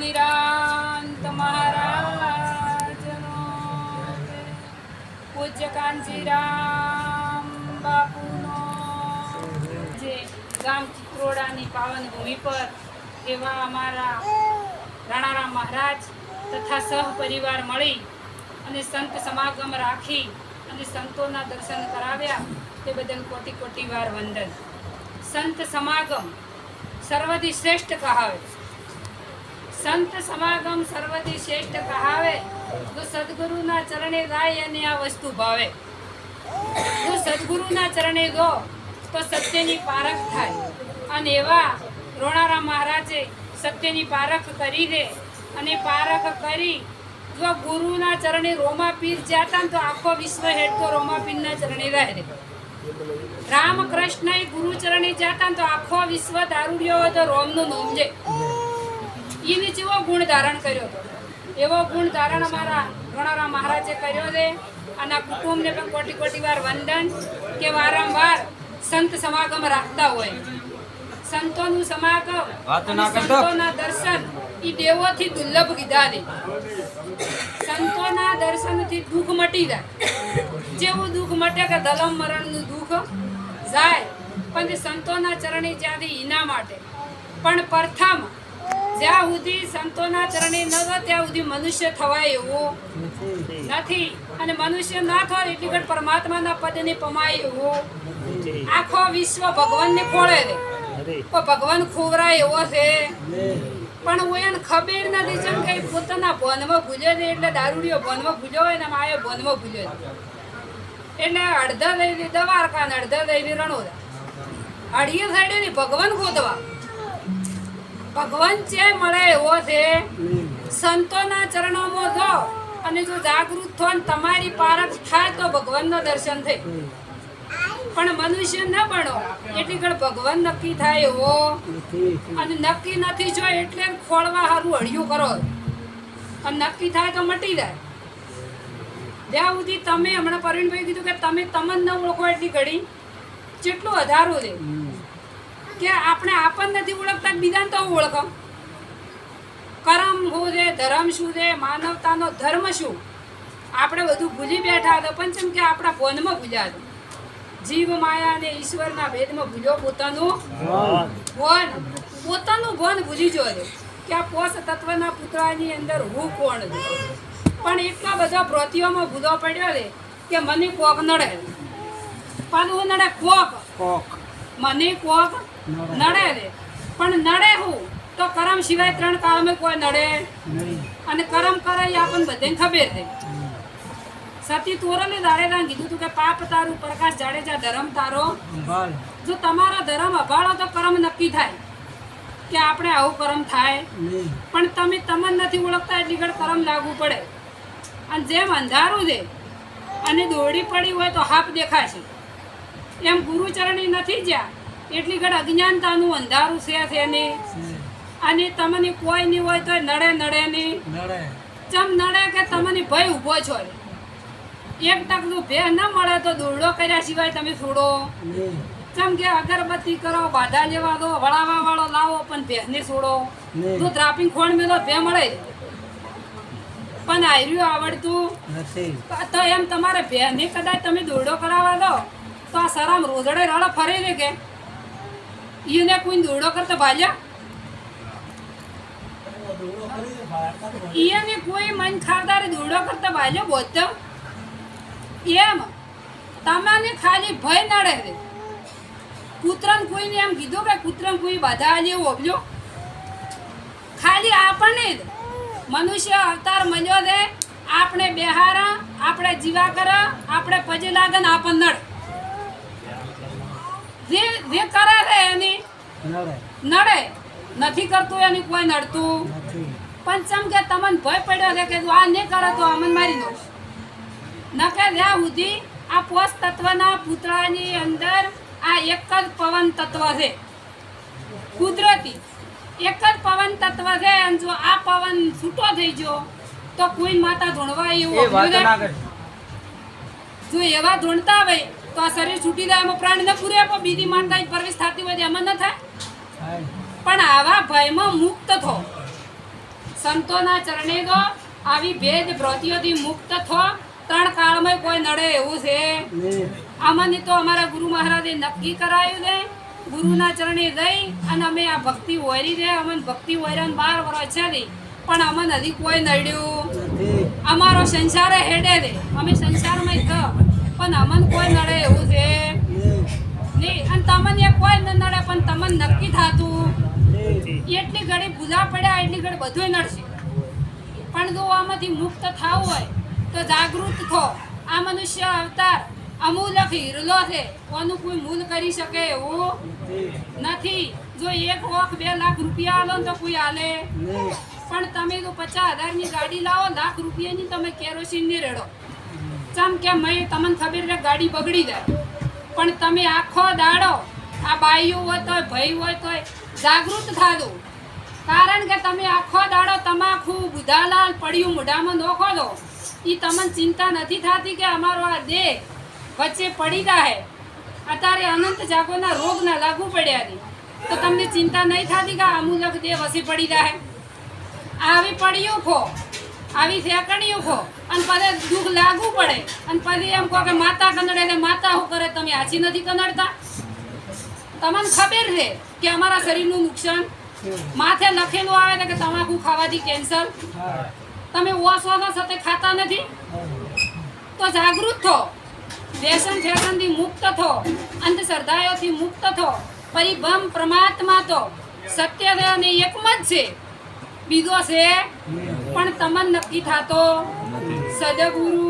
નિરાંત મહારાજનો પૂજ્ય કાંજીરામ બાપુનો જે ગામ ચિત્રોડાની પાવન ભૂમિ પર એવા અમારા રાણારામ મહારાજ તથા સહપરિવાર મળી અને સંત સમાગમ રાખી અને સંતોના દર્શન કરાવ્યા તે બદલ કોટી કોટી વાર વંદન. સંત સમાગમ સર્વથી શ્રેષ્ઠ કહાવે. સંત સમાગમ સર્વથી શ્રેષ્ઠ કહાવે. જો સદગુરુના ચરણે જાય અને આ વસ્તુ ભાવે. જો સદગુરુના ચરણે ગો તો સત્યની પારખ થાય. અને એવા રોણારામ મહારાજે સત્યની પારખ કરી દે અને પારખ કરી જો ગુરુના ચરણે રોમાપીર જાતા તો આખો વિશ્વ હેઠતો રોમાપીરના ચરણે રહે. રામકૃષ્ણ ગુરુ ચરણે જાતા તો આખો વિશ્વ દારૂડિયો હોય તો રોમનું નોમ છે. એને જેવો ગુણ ધારણ કર્યો હતો એવો ગુણ ધારણ અમારા રોણારામ મહારાજે કર્યો છે. અને આ કુટુંબને પણ કોટી કોટી વાર વંદન કે વારંવાર સંત સમાગમ રાખતા હોય. સંતોનું સમાગમ સંતોના દર્શન એ દેવોથી દુર્લભ કીધા દે. સંતોના દર્શનથી દુઃખ મટી જાય. જેવું દુઃખ મટે કે ધલમ મરણનું દુઃખ જાય. પણ સંતોના ચરણે જ્યાંથી એના માટે પણ પ્રથમ જ્યાં સુધી સંતોના ચરણે ન જાય ત્યાં સુધી મનુષ્ય થવાય એવું નથી. અને મનુષ્ય ના થાય એટલી ઘડી પરમાત્માના પદને પમાય એવું. આખો વિશ્વ ભગવાનને ખોળે છે પણ ભગવાન ખોવરાય એવો છે. પણ હું એને ખબર નથી જેમ કે પોતાના ભોનમાં ભૂલ્યો છે એટલે દારૂડિયો ભોનમાં ભૂલ્યો હોય ને માયો ભોનમાં ભૂલ્યો છે એટલે અડધા લઈ દી દવારકા ને અડધા લઈ દી રણોદા. અડીએ સાઈડે ની ભગવાન ગોતવા ભગવાન છે મળે એવો છે. સંતોના ચરણોમાં જો અને જો જાગૃત થો ને તમારી પારખ થાય તો ભગવાનનું દર્શન થાય. પણ મનુષ્ય ન બનો એટલી ઘડ ભગવાન નક્કી થાય એવો અને નક્કી નથી જો એટલે ખોળવા સારું હળિયું કરો અને નક્કી થાય તો મટી જાય. જ્યાં સુધી તમે હમણાં પરવીનભાઈ કીધું કે તમે તમને ન ઓળખો એટલી ઘડી જેટલું વધારું છે કે આપણે આપણને નથી ઓળખતા બીજાને તો ઓળખો. કર્મ શું છે, ધર્મ શું છે, માનવતાનો ધર્મ શું, આપણે બધું ભૂલી બેઠા હતા. પણ જેમ કે આપણા ભોનમાં ભૂલ્યા હતા. જીવ માયા અને ઈશ્વરના ભેદમાં ભૂલ્યો પોતાનું ભોન. પોતાનું ભોન ભૂલી જોયો કે આ પોષ તત્વના પુતળાની અંદર હું કોણ છું. પણ એટલા બધા પ્રતિઓમાં ભૂલો પડ્યો છે કે મને કોક નડે પાછું નડે કોક મને કોક નડે છે. પણ નડે હું તો કરમ સિવાય 3 કાળમાં કોઈ નડે અને કરમ કરે એ આપણને બધાને ખબર છે. સતી તોરલે દાડેદાન કીધું તું કે પાપ તારું પ્રકાશ જાડેજા ધર્મ તારો. જો તમારો ધર્મ અભાળો તો કર્મ નક્કી થાય કે આપણે આવું કર્મ થાય. પણ તમે તમને નથી ઓળખતા એટલી ઘડ કર્મ લાગુ પડે. અને જેમ અંધારું છે અને દોડી પડી હોય તો હાફ દેખાશે એમ ગુરુચરણી નથી જ્યાં એટલી ઘડ અજ્ઞાનતાનું અંધારું છે નહીં. અને તમને કોઈ નહીં હોય તો નડે નહીં. ચમ નડે કે તમને ભય ઊભો છો. એક ટકનું ભે ન મળે તો દોરડો કર્યા સિવાય તમે છોડો. જેમ કે અગરબત્તી કરો, બાધા લેવા દો, વળાવા વાળો લાવો પણ ભેંસને છોડો. તો દ્રાપિંગ ખોણ મેલો ભે મળે પણ આયર્યું આવડતું તો એમ તમારે ભેંસને કદાચ તમે દોરડો કરાવવા દો તો આ સરામ રોજડે રડો ફરે ને કે એને કોઈ દોરડો કરતા ભાજ્યા એને કોઈ મન ખાવદારે દોરડો કરતા ભાજ્યો બોધતો એમ તમને ખાલી ભય નડે છે. કૂતરાને કોઈને એમ કીધું કે કૂતરાને કોઈ બાધા આલી ઓબલ્યો ખાલી આપણને જ મનુષ્ય અવતાર મળ્યો છે. આપણે બેહારા, આપણે જીવા કરા, આપણે પજે લાગે ને આપણને નડે. જે કરે છે એની નડે નથી કરતું એની કોઈ નડતું. પણ ચમ કે તમને ભય પડ્યો છે કે આ નહીં કરે તો અમને મારી દો. નકે જ્યાં સુધી આ પોષ તત્વના પૂતળાની અંદર આ એક જ પવન તત્વ છે કુદરતી. એક જ પવન તત્વ છે. અને જો આ પવન છૂટો થઈ ગયો તો કોઈ માતા ધૂણવા એવું જો એવા ધૂણતા હોય તો આ શરીર છૂટી જાય એમાં પ્રાણ ન પૂરે પણ બીજી માતા પ્રવેશ થતી હોય એમાં ન થાય. પણ આવા ભયમાં મુક્ત થો. સંતોના ચરણે દો આવી ભેદ ભ્રાંતિઓથી મુક્ત થો. 3 કાળમાં કોઈ નડે એવું છે. અમને તો અમારા ગુરુ મહારાજે નક્કી કરાયું છે. ગુરુના ચરણે જઈ અને અમે આ ભક્તિ વોરી દે. અમને ભક્તિ વોર્યા 12 વર્ષ છે પણ અમને હજી કોઈ નડ્યું. અમારો સંસાર હેડે છે, અમે સંસારમાં જ પણ અમને કોઈ નડે એવું છે નહીં. અને તમને કોઈ ન નડે પણ તમને નક્કી થતું એટલી ઘડી ભૂલા પડ્યા એટલી ઘડી બધું નડશે. પણ જો આમાંથી મુક્ત થવું હોય તો જાગૃત થો. આ મનુષ્ય અવતાર અમૂલક હીરલો છે, કોનું કોઈ મૂલ કરી શકે એવું નથી. જો 1 લાખ 2 લાખ રૂપિયા આલો તો કોઈ આલે, પણ તમે તો 50,000ની ગાડી લાવો, લાખ રૂપિયાની તમે કેરોસીન ની રેડો. ચમ કે મેં તમને ખબર છે ગાડી બગડી જાય, પણ તમે આખો દાડો આ બાઈઓ હોય તોય ભાઈ હોય તોય જાગૃત થાજો. કારણ કે તમે આખો દાડો તમાકુ બુધાલાલ પડ્યું મોઢામાં નોખો દો. એ તમને ચિંતા નથી થતી કે અમારો આ દેહ વચ્ચે પડી જાય. અત્યારે અનંત જાગોના રોગના લાગુ પડ્યા છે તો તમને ચિંતા નહીં થતી કે અમૂલક દેહ વસી પડી જાય. આવી પડ્યું ખો, આવી ફેંકણીઓ ખો અને પછી દુઃખ લાગુ પડે અને પછી એમ કહો કે માતા કનડે એટલે માતા શું કરે? તમે હાચી નથી કનડતા? તમને ખબર છે કે અમારા શરીરનું નુકસાન માથે લખેલું આવે છે કે તમાકુ ખાવાથી કેન્સર. તમે ઓસવાના સાથે ખાતા નથી તો જાગૃત થો. વ્યસન ફેશનથી મુક્ત થો, અંધશ્રદ્ધાઓથી મુક્ત થો. પરિભ્રમ પરમાત્મા તો સત્ય અને એકમાં જ છે, બીજો છે પણ તમને નક્કી થતો. સદગુરુ